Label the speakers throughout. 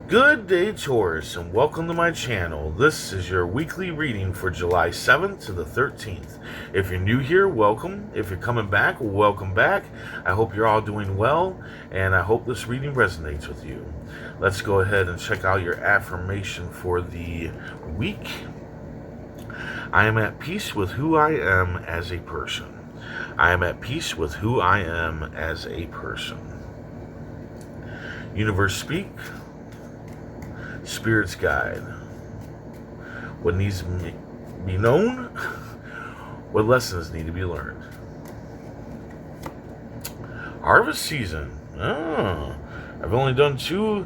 Speaker 1: Good day, Taurus, and welcome to my channel. This is your weekly reading for July 7th to the 13th. If you're new here, welcome. If you're coming back, welcome back. I hope you're all doing well, and I hope this reading resonates with you. Let's go ahead and check out your affirmation for the week. I am at peace with who I am as a person. I am at peace with who I am as a person. Universe speak. Spirit's guide. What needs to be known? What lessons need to be learned? Harvest season. Oh, I've only done two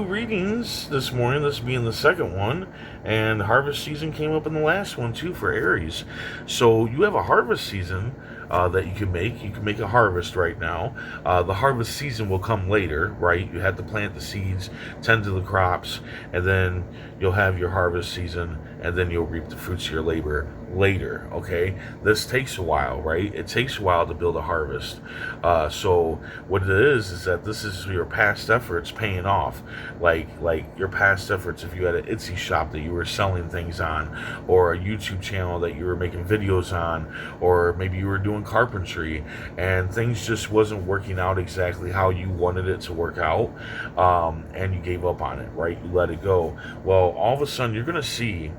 Speaker 1: readings this morning, this being the second one, and harvest season came up in the last one too for Aries. So you have a harvest season that you can make. You can make a harvest right now. The harvest season will come later, right? You have to plant the seeds, tend to the crops, and then you'll have your harvest season, and then you'll reap the fruits of your labor later. Okay, this takes a while, right? It takes a while to build a harvest. So what it is that this is your past efforts paying off, like your past efforts. If you had an Etsy shop that you were selling things on, or a YouTube channel that you were making videos on, or maybe you were doing carpentry and things just wasn't working out exactly how you wanted it to work out, and you gave up on it, right? You let it go. Well, all of a sudden you're gonna see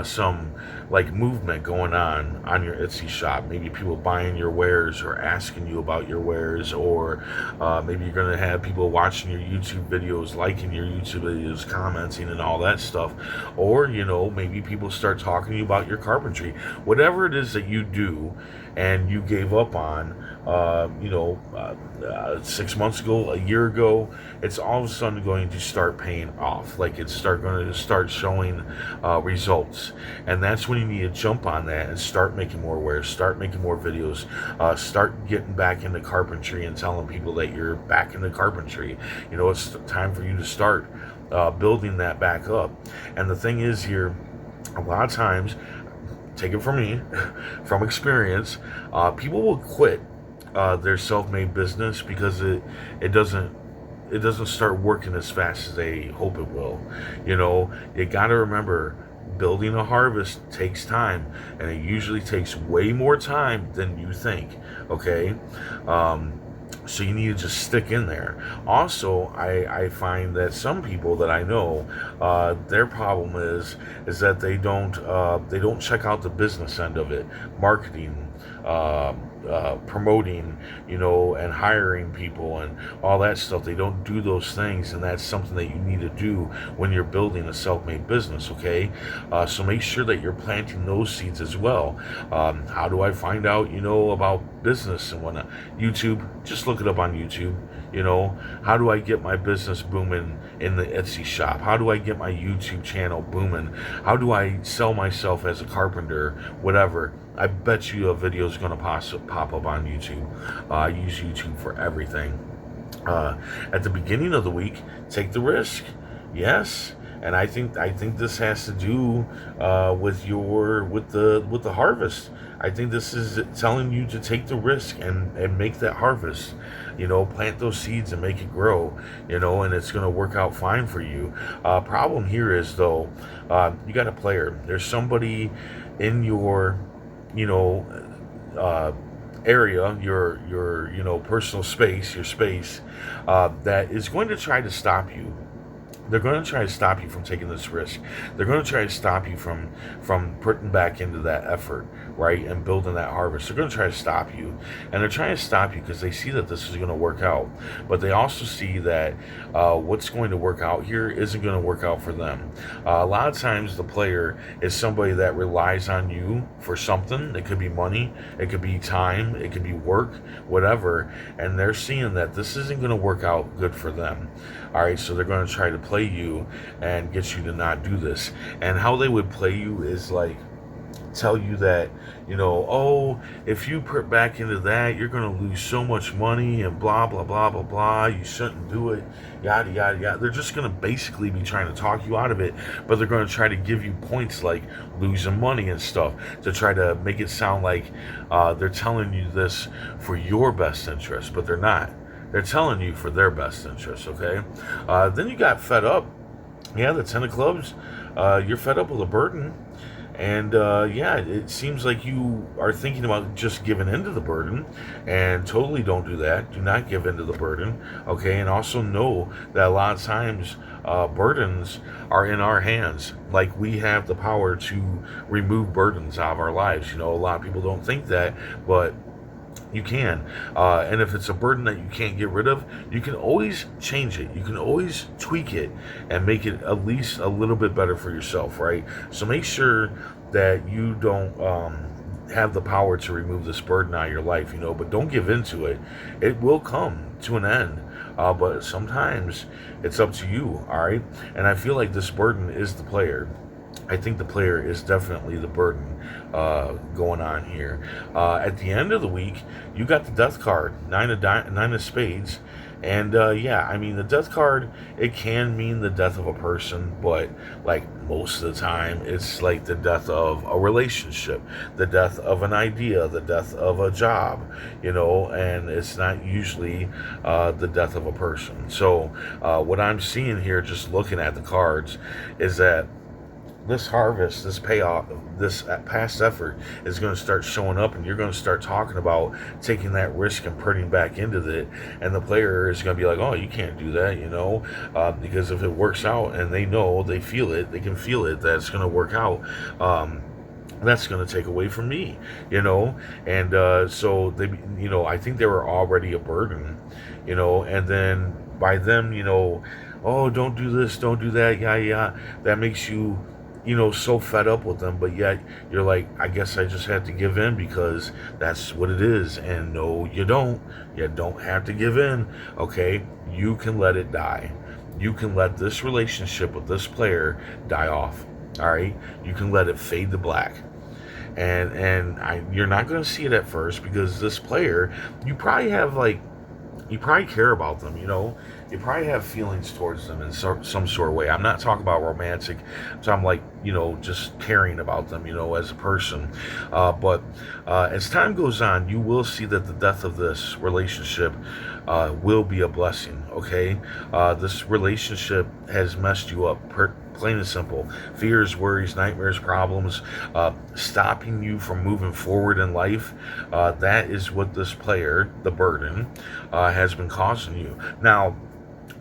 Speaker 1: some like movement going on your Etsy shop. Maybe people buying your wares or asking you about your wares, or maybe you're going to have people watching your YouTube videos, liking your YouTube videos, commenting and all that stuff. Or, maybe people start talking to you about your carpentry. Whatever it is that you do and you gave up on, 6 months ago, a year ago, it's all of a sudden going to start paying off. Like it's going to start showing results. And that's when you need to jump on that and start making more wares, start making more videos, start getting back into carpentry and telling people that you're back into carpentry. It's time for you to start building that back up. And the thing is here, a lot of times, take it from me, from experience, people will quit their self-made business because it doesn't start working as fast as they hope it will. You got to remember, building a harvest takes time, and it usually takes way more time than you think. Okay, so you need to just stick in there. Also, I find that some people that I know, their problem is that they don't check out the business end of it, marketing, promoting, and hiring people and all that stuff. They don't do those things, and that's something that you need to do when you're building a self-made business. Okay, so make sure that you're planting those seeds as well. How do I find out, about business and whatnot? YouTube, just look it up on YouTube. How do I get my business booming in the Etsy shop? How do I get my YouTube channel booming? How do I sell myself as a carpenter? Whatever. I bet you a video is going to pop up on YouTube. I use YouTube for everything. At the beginning of the week, take the risk. Yes. And I think this has to do with the harvest. I think this is telling you to take the risk and make that harvest. Plant those seeds and make it grow. And it's going to work out fine for you. Problem here is though, you got a player. There's somebody in your area, your personal space, your space, that is going to try to stop you. They're going to try to stop you from taking this risk. They're going to try to stop you from putting back into that effort, right, and building that harvest. They're going to try to stop you, and they're trying to stop you because they see that this is going to work out, but they also see that what's going to work out here isn't going to work out for them. A lot of times, the player is somebody that relies on you for something. It could be money, it could be time, it could be work, whatever, and they're seeing that this isn't going to work out good for them. All right, so they're going to try to play you and get you to not do this. And how they would play you is like tell you that, oh, if you put back into that, you're going to lose so much money and blah, blah, blah, blah, blah. You shouldn't do it, yada, yada, yada. They're just going to basically be trying to talk you out of it, but they're going to try to give you points like losing money and stuff to try to make it sound like they're telling you this for your best interest, but they're not. They're telling you for their best interest, okay? Then you got fed up. Yeah, the Ten of Clubs. You're fed up with a burden. And yeah, it seems like you are thinking about just giving into the burden, and totally don't do that. Do not give into the burden, okay? And also know that a lot of times burdens are in our hands. Like, we have the power to remove burdens out of our lives. A lot of people don't think that, but you can. And if it's a burden that you can't get rid of, you can always change it. You can always tweak it and make it at least a little bit better for yourself, right? So make sure that you don't have the power to remove this burden out of your life, but don't give into it. It will come to an end. But sometimes it's up to you, all right? And I feel like this burden is the player. I think the player is definitely the burden going on here. At the end of the week, you got the death card, nine of spades. And yeah, I mean, the death card, it can mean the death of a person, but like most of the time, it's like the death of a relationship, the death of an idea, the death of a job, and it's not usually the death of a person. So what I'm seeing here, just looking at the cards, is that this harvest, this payoff, this past effort is going to start showing up, and you're going to start talking about taking that risk and putting back into it. And the player is going to be like, oh, you can't do that, because if it works out, and they can feel it, that it's going to work out. That's going to take away from me, and so they, I think they were already a burden, and then by them, oh, don't do this, don't do that, yeah, that makes you, so fed up with them, but yet you're like, I guess I just had to give in because that's what it is. And no, you don't. You don't have to give in, okay? You can let it die. You can let this relationship with this player die off, all right? You can let it fade to black. And you're not going to see it at first, because this player, you probably care about them, you probably have feelings towards them in some sort of way. I'm not talking about romantic, so I'm like, just caring about them, as a person. But as time goes on, you will see that the death of this relationship will be a blessing, okay? This relationship has messed you up, plain and simple. Fears, worries, nightmares, problems, stopping you from moving forward in life. That is what this player, the burden, has been causing you. Now,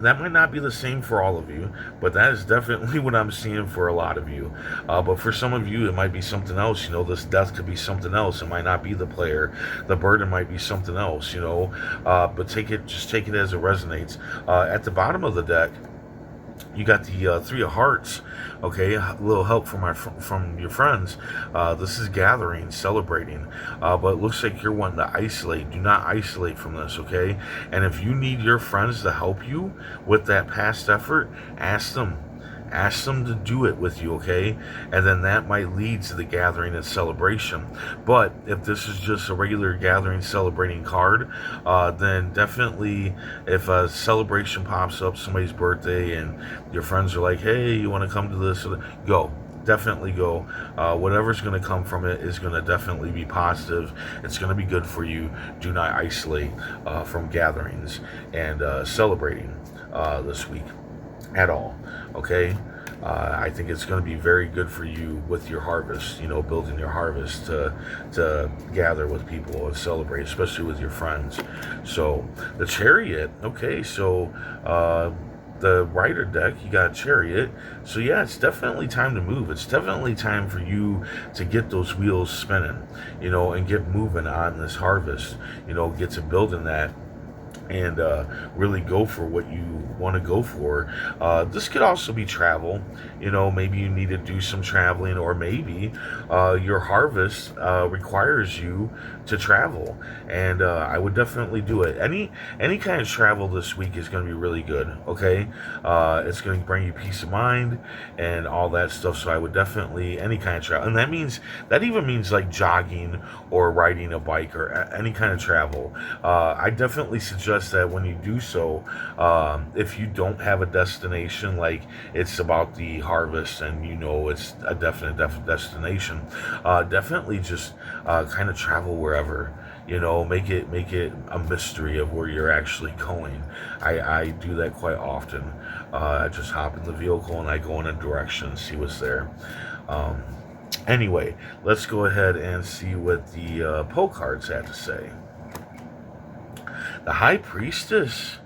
Speaker 1: that might not be the same for all of you, but that is definitely what I'm seeing for a lot of you. But for some of you, it might be something else. This death could be something else. It might not be the player. The burden might be something else, but take it as it resonates. At the bottom of the deck, you got the Three of Hearts, okay? A little help from your friends. This is gathering, celebrating, but it looks like you're wanting to isolate. Do not isolate from this, okay? And if you need your friends to help you with that past effort, ask them. Ask them to do it with you, okay? And then that might lead to the gathering and celebration. But if this is just a regular gathering, celebrating card, then definitely, if a celebration pops up, somebody's birthday, and your friends are like, hey, you want to come to this? Go. Definitely go. Whatever's going to come from it is going to definitely be positive. It's going to be good for you. Do not isolate from gatherings and celebrating this week at all, okay? I think it's going to be very good for you with your harvest, building your harvest to gather with people and celebrate, especially with your friends. So the Chariot, okay, so the Rider deck, you got Chariot. So yeah, it's definitely time to move. It's definitely time for you to get those wheels spinning, and get moving on this harvest, get to building that, and really go for what you want to go for. This could also be travel. Maybe you need to do some traveling, or maybe your harvest requires you to travel, and I would definitely do it. Any kind of travel this week is going to be really good, okay? It's going to bring you peace of mind and all that stuff, so I would definitely, any kind of travel, and that even means like jogging or riding a bike or any kind of travel. I definitely suggest that when you do so, if you don't have a destination, like it's about the harvest and it's a definite destination, definitely just kind of travel wherever, Make it a mystery of where you're actually going. I do that quite often. I just hop in the vehicle and I go in a direction and see what's there. Um, anyway, let's go ahead and see what the Poe cards had to say. The High Priestess.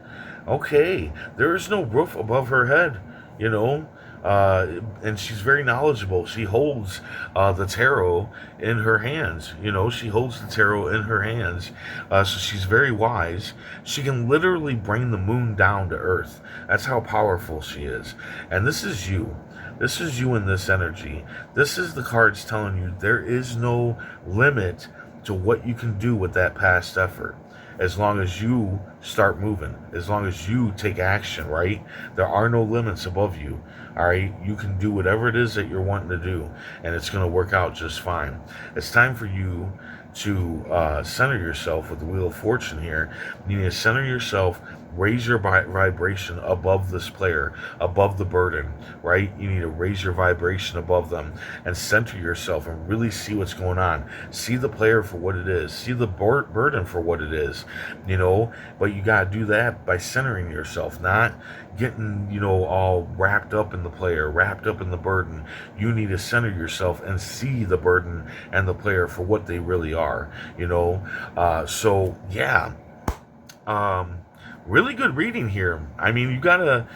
Speaker 1: Okay, there is no roof above her head, and she's very knowledgeable. She holds the tarot in her hands. She holds the tarot in her hands, so she's very wise. She can literally bring the moon down to earth. That's how powerful she is. And this is you. This is you in this energy. This is the cards telling you there is no limit to what you can do with that past effort. As long as you start moving, as long as you take action, right? There are no limits above you, all right? You can do whatever it is that you're wanting to do, and it's going to work out just fine. It's time for you to center yourself with the Wheel of Fortune here. You need to center yourself, raise your vibration above this player, above the burden, right? You need to raise your vibration above them and center yourself and really see what's going on. See the player for what it is. See the burden for what it is, but you got to do that by centering yourself, not getting, all wrapped up in the player, wrapped up in the burden. You need to center yourself and see the burden and the player for what they really are, so yeah. Really good reading here. I mean, you gotta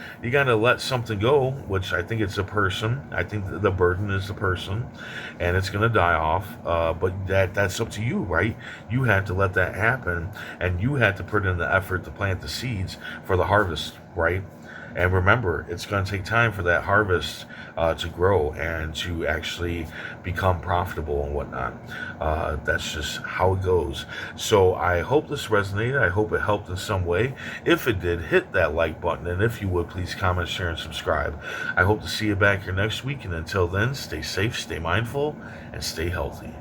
Speaker 1: let something go, which I think it's a person. I think the burden is the person, and it's gonna die off. But that's up to you, right? You had to let that happen, and you had to put in the effort to plant the seeds for the harvest, right? And remember, it's going to take time for that harvest to grow and to actually become profitable and whatnot. That's just how it goes. So I hope this resonated. I hope it helped in some way. If it did, hit that like button. And if you would, please comment, share, and subscribe. I hope to see you back here next week. And until then, stay safe, stay mindful, and stay healthy.